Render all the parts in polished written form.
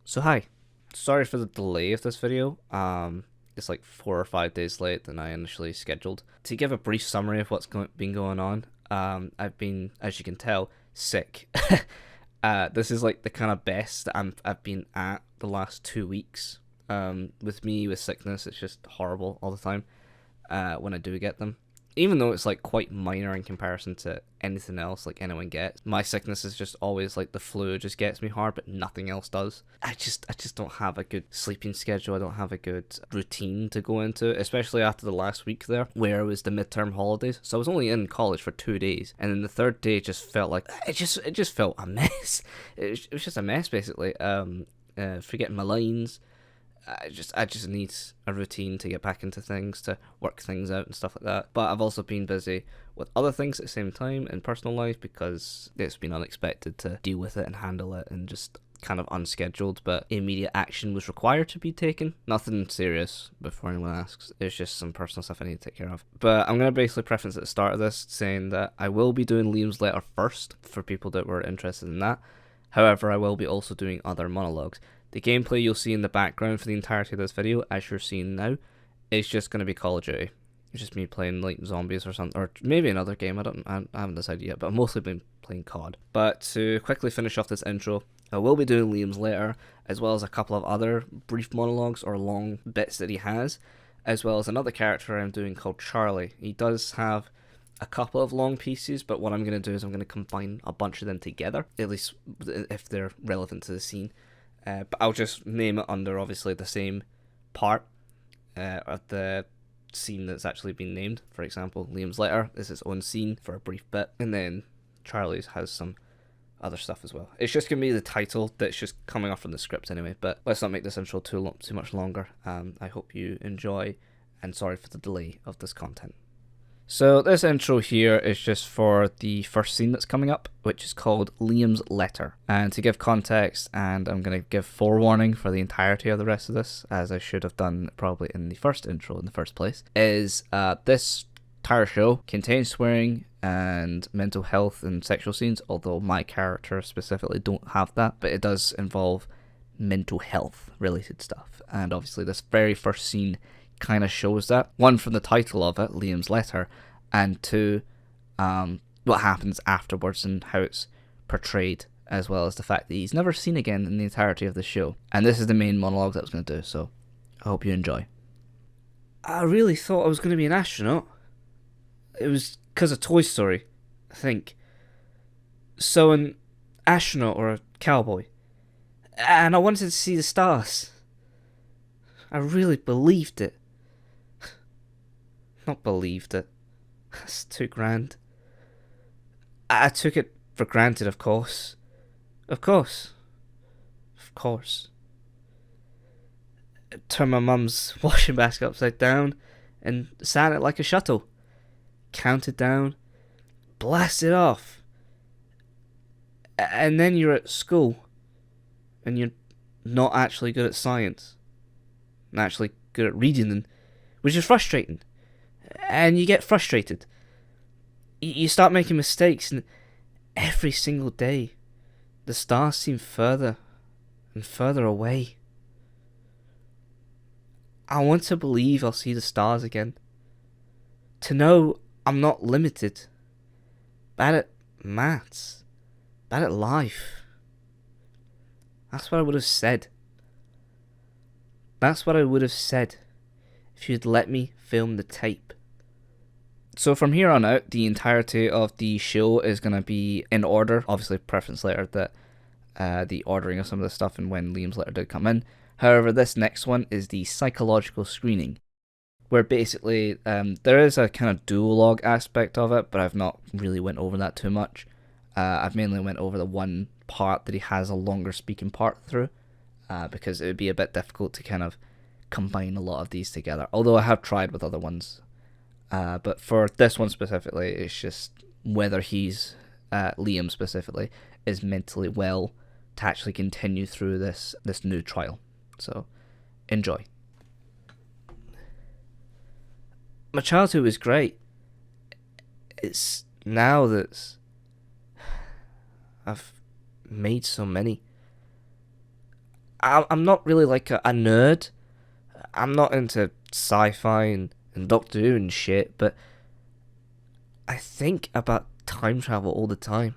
So hi, sorry for the delay of this video. It's like 4 or 5 days late than I initially scheduled. To give a brief summary of what's been going on, I've been, as you can tell, sick. This is like the kind of best I've been at the last 2 weeks. With me with sickness, it's just horrible all the time. When I do get them, even though it's like quite minor in comparison to anything else like anyone gets. My sickness is just always like the flu just gets me hard, but nothing else does. I just don't have a good sleeping schedule. I don't have a good routine to go into, especially after the last week there where it was the midterm holidays. So I was only in college for 2 days, and then the third day just felt like it just felt a mess. It was just a mess basically. Forgetting my lines. I just need a routine to get back into things, to work things out and stuff like that. But I've also been busy with other things at the same time in personal life because it's been unexpected to deal with it and handle it, and just kind of unscheduled, but immediate action was required to be taken. Nothing serious before anyone asks. It's just some personal stuff I need to take care of. But I'm going to basically preface at the start of this saying that I will be doing Liam's letter first for people that were interested in that. However, I will be also doing other monologues. The gameplay you'll see in the background for the entirety of this video, as you're seeing now, is just going to be Call of Duty. It's just me playing like zombies or something, or maybe another game. I haven't decided yet, but I've mostly been playing COD. But to quickly finish off this intro, I will be doing Liam's letter, as well as a couple of other brief monologues or long bits that he has, as well as another character I'm doing called Charlie. He does have a couple of long pieces, but what I'm going to do is I'm going to combine a bunch of them together, at least if they're relevant to the scene. But I'll just name it under obviously the same part of the scene that's actually been named. For example, Liam's letter is its own scene for a brief bit, and then Charlie's has some other stuff as well. It's just gonna be the title that's just coming off from the script anyway. But let's not make this intro too much longer. I hope you enjoy, and sorry for the delay of this content. So this intro here is just for the first scene that's coming up, which is called Liam's Letter. And to give context, and I'm going to give forewarning for the entirety of the rest of this, as I should have done probably in the first intro in the first place, is this entire show contains swearing and mental health and sexual scenes, although my character specifically don't have that, but it does involve mental health related stuff. And obviously this very first scene kind of shows that. One, from the title of it, Liam's Letter, and two, what happens afterwards and how it's portrayed, as well as the fact that he's never seen again in the entirety of the show. And this is the main monologue that I was going to do, so I hope you enjoy. I really thought I was going to be an astronaut. It was because of Toy Story, I think. So an astronaut or a cowboy. And I wanted to see the stars. I really believed it. Not believed it. That's too grand. I took it for granted, of course. Of course. Of course. I turned my mum's washing basket upside down and sat it like a shuttle. Counted down. Blasted off. And then you're at school. And you're not actually good at science. Not actually good at reading, which is frustrating. And you get frustrated. You start making mistakes, and every single day, the stars seem further and further away. I want to believe I'll see the stars again. To know I'm not limited. Bad at maths. Bad at life. That's what I would have said. That's what I would have said if you'd let me film the tape. So from here on out, the entirety of the show is going to be in order. Obviously, preference later that the ordering of some of the stuff and when Liam's letter did come in. However, this next one is the psychological screening, where basically there is a kind of duologue aspect of it, but I've not really went over that too much. I've mainly went over the one part that he has a longer speaking part through, because it would be a bit difficult to kind of combine a lot of these together. Although I have tried with other ones. But for this one specifically, it's just whether he's, Liam specifically, is mentally well to actually continue through this new trial. So, enjoy. My childhood was great. It's now that I've made so many. I'm not really like a nerd. I'm not into sci-fi and Doctor Who and shit, but I think about time travel all the time.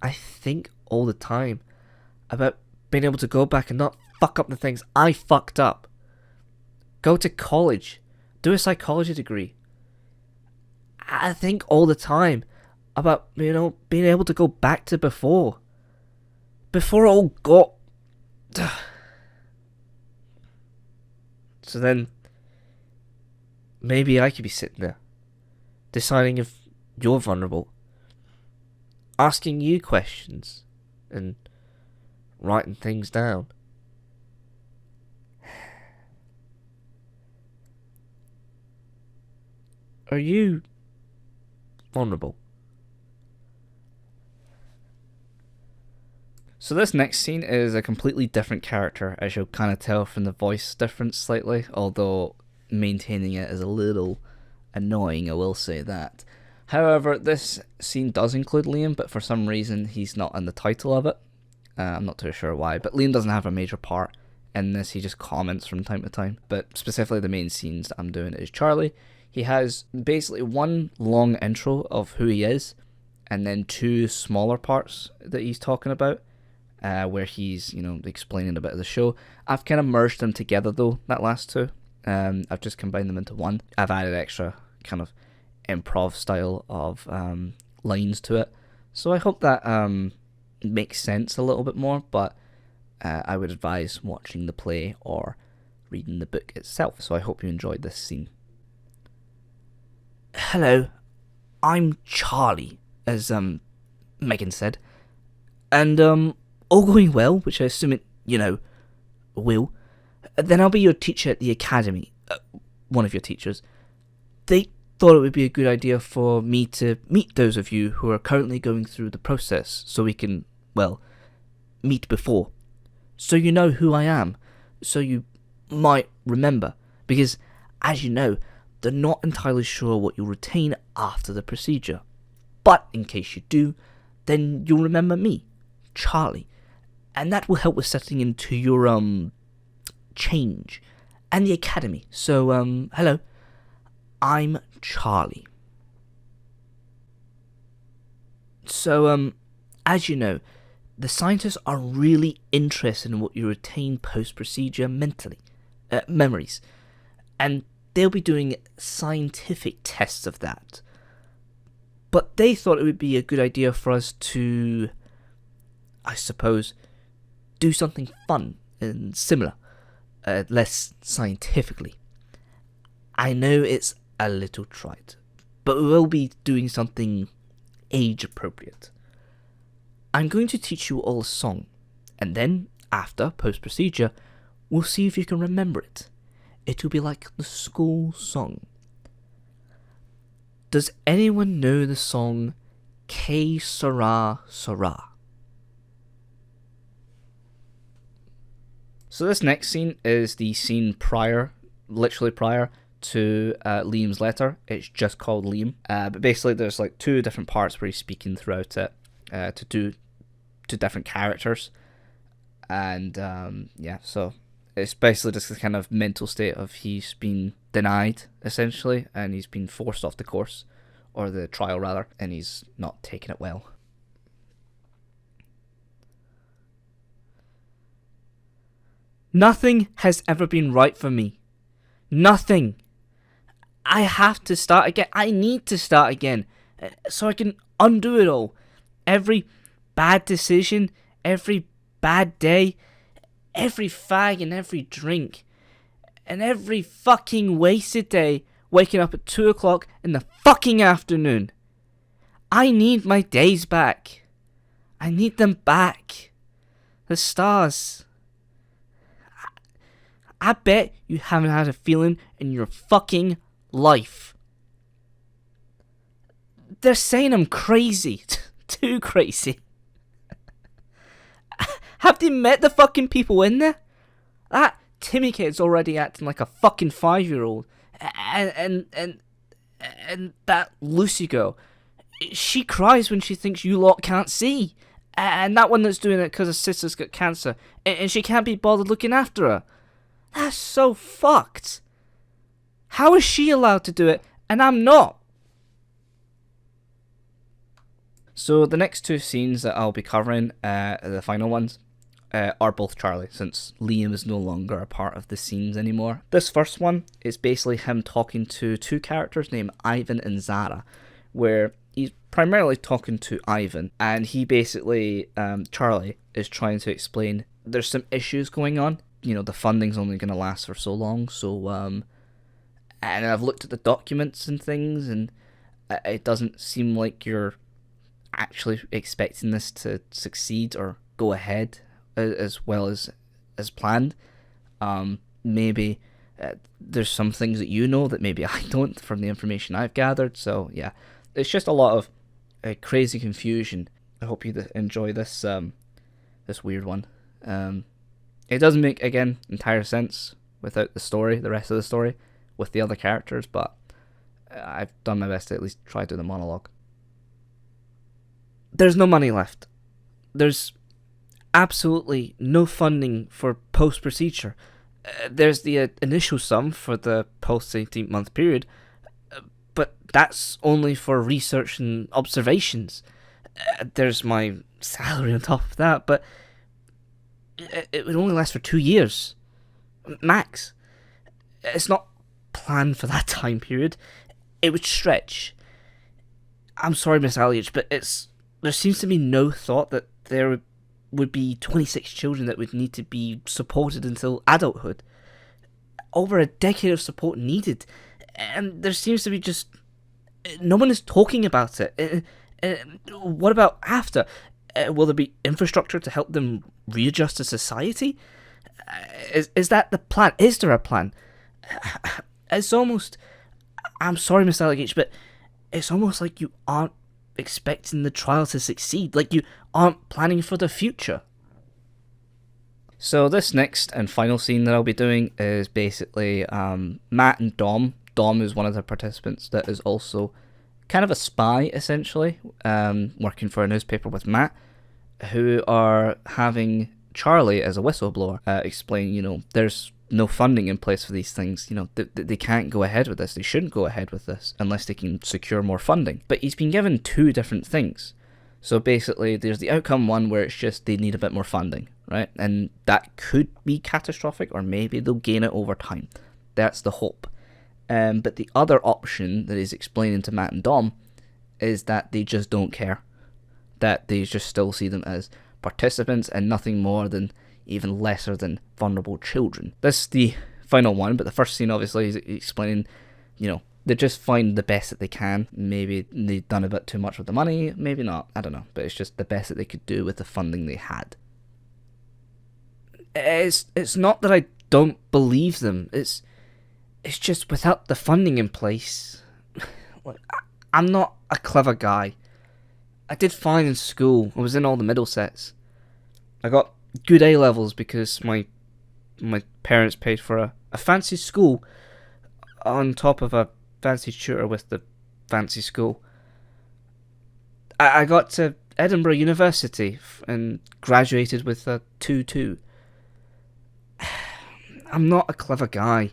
I think all the time about being able to go back and not fuck up the things I fucked up. Go to college, do a psychology degree. I think all the time about, being able to go back to before it all got... So then, maybe I could be sitting there, deciding if you're vulnerable, asking you questions, and writing things down. Are you vulnerable? So this next scene is a completely different character, as you'll kind of tell from the voice difference slightly, although maintaining it is a little annoying, I will say that. However, this scene does include Liam, but for some reason he's not in the title of it. I'm not too sure why, but Liam doesn't have a major part in this, he just comments from time to time. But specifically the main scenes that I'm doing is Charlie. He has basically one long intro of who he is, and then two smaller parts that he's talking about, where he's, explaining a bit of the show. I've kind of merged them together though, that last two. I've just combined them into one. I've added extra kind of improv style of lines to it. So I hope that makes sense a little bit more, but I would advise watching the play or reading the book itself. So I hope you enjoyed this scene. Hello, I'm Charlie, as Megan said, and all going well, which I assume it, will. Then I'll be your teacher at the academy, one of your teachers. They thought it would be a good idea for me to meet those of you who are currently going through the process, so we can, meet before. So you know who I am, so you might remember, because, as you know, they're not entirely sure what you'll retain after the procedure. But in case you do, then you'll remember me, Charlie, and that will help with settling into your, change, and the academy. So, hello, I'm Charlie. So, as you know, the scientists are really interested in what you retain post-procedure memories, and they'll be doing scientific tests of that. But they thought it would be a good idea for us to, I suppose, do something fun and similar, less scientifically. I know it's a little trite, but we will be doing something age appropriate. I'm going to teach you all a song, and then, after post-procedure, we'll see if you can remember it. It'll be like the school song. Does anyone know the song Que Sera Sera? So this next scene is the scene literally prior to Liam's letter. It's just called Liam. But basically there's like two different parts where he's speaking throughout it to different characters. And so it's basically just the kind of mental state of he's been denied, essentially, and he's been forced off the course, or the trial rather, and he's not taking it well. Nothing has ever been right for me. Nothing. I have to start again. I need to start again, so I can undo it all. Every bad decision, every bad day, every fag and every drink, and every fucking wasted day waking up at 2 o'clock in the fucking afternoon. I need my days back. I need them back. The stars. I bet you haven't had a feeling in your fucking life. They're saying I'm crazy. Too crazy. Have they met the fucking people in there? That Timmy kid's already acting like a fucking 5-year-old. And that Lucy girl, she cries when she thinks you lot can't see. And that one that's doing it because her sister's got cancer, and she can't be bothered looking after her. That's so fucked. How is she allowed to do it, and I'm not? So the next two scenes that I'll be covering, the final ones, are both Charlie, since Liam is no longer a part of the scenes anymore. This first one is basically him talking to two characters named Ivan and Zara, where he's primarily talking to Ivan, and he basically, Charlie, is trying to explain there's some issues going on. You know, the funding's only going to last for so long, so, and I've looked at the documents and things, and it doesn't seem like you're actually expecting this to succeed or go ahead as well as planned. Maybe there's some things that you know that maybe I don't from the information I've gathered. So yeah, it's just a lot of crazy confusion. I hope you enjoy this this weird one. It doesn't make, again, entire sense without the story, the rest of the story, with the other characters, but I've done my best to at least try to do the monologue. There's no money left. There's absolutely no funding for post-procedure. There's the initial sum for the post-18-month period, but that's only for research and observations. There's my salary on top of that, but it would only last for 2 years, max. It's not planned for that time period. It would stretch. I'm sorry, Miss Elliott, but there seems to be no thought that there would be 26 children that would need to be supported until adulthood. Over a decade of support needed, and there seems to be just no one is talking about it. What about after? Will there be infrastructure to help them readjust to society? Is that the plan? Is there a plan? It's almost, I'm sorry, Mr. Allegate, but it's almost like you aren't expecting the trial to succeed, like you aren't planning for the future. So this next and final scene that I'll be doing is basically Matt and Dom. Dom is one of the participants that is also kind of a spy, essentially, working for a newspaper with Matt, who are having Charlie as a whistleblower explain, you know, there's no funding in place for these things. You know, they can't go ahead with this. They shouldn't go ahead with this unless they can secure more funding. But he's been given two different things. So basically, there's the outcome one where it's just they need a bit more funding, right? And that could be catastrophic, or maybe they'll gain it over time. That's the hope. But the other option that is explaining to Matt and Dom is that they just don't care. That they just still see them as participants and nothing more than even lesser than vulnerable children. This is the final one, but the first scene obviously is explaining, you know, they just find the best that they can. Maybe they've done a bit too much with the money, maybe not, I don't know, but it's just the best that they could do with the funding they had. It's not that I don't believe them, it's just without the funding in place, I'm not a clever guy. I did fine in school, I was in all the middle sets. I got good A levels because my parents paid for a fancy school on top of a fancy tutor with the fancy school. I got to Edinburgh University and graduated with a 2-2. I'm not a clever guy.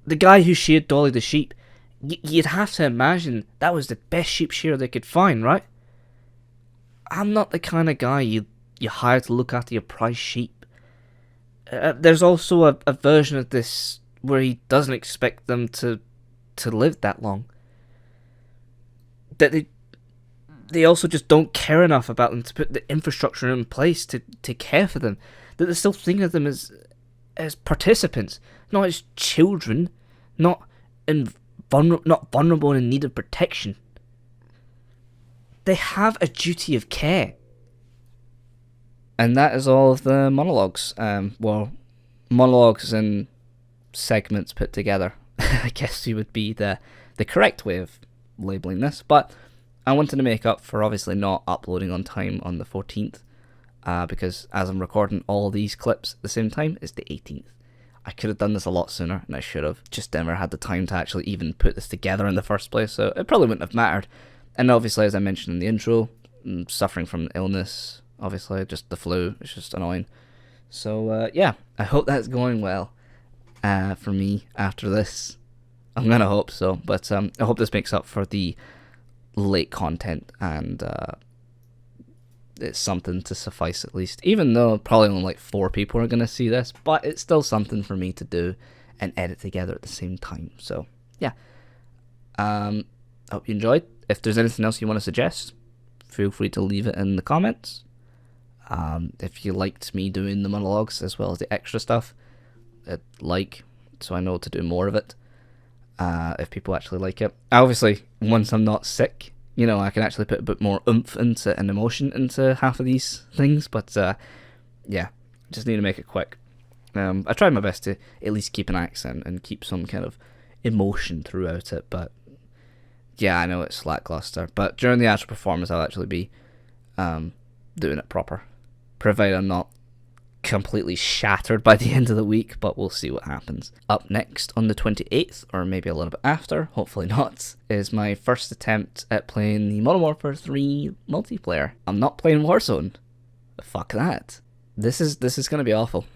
The guy who sheared Dolly the sheep, you'd have to imagine that was the best sheep shearer they could find, right? I'm not the kind of guy you hire to look after your prize sheep. There's also a version of this where he doesn't expect them to live that long. That they also just don't care enough about them to put the infrastructure in place to care for them. That they're still thinking of them as participants, not as children, not vulnerable and in need of protection. They have a duty of care. And that is all of the monologues. Well, monologues and segments put together, I guess you would be the correct way of labelling this. But I wanted to make up for obviously not uploading on time on the 14th, because as I'm recording all these clips at the same time, it's the 18th. I could have done this a lot sooner, and I should have. Just never had the time to actually even put this together in the first place, so it probably wouldn't have mattered. And obviously, as I mentioned in the intro, suffering from illness, obviously, just the flu. It's just annoying. So, yeah, I hope that's going well for me after this. I'm going to hope so, but I hope this makes up for the late content, and it's something to suffice at least. Even though probably only like 4 people are going to see this, but it's still something for me to do and edit together at the same time. So, yeah. I hope you enjoyed. If there's anything else you want to suggest, feel free to leave it in the comments. If you liked me doing the monologues as well as the extra stuff, so I know to do more of it. If people actually like it. Obviously, once I'm not sick, I can actually put a bit more oomph into and emotion into half of these things. But yeah, just need to make it quick. I tried my best to at least keep an accent and keep some kind of emotion throughout it. But yeah, I know it's lackluster. But during the actual performance, I'll actually be doing it proper, provided I'm not completely shattered by the end of the week, but we'll see what happens. Up next on the 28th, or maybe a little bit after, hopefully not, is my first attempt at playing the Modern Warfare 3 multiplayer. I'm not playing Warzone. Fuck that. This is going to be awful.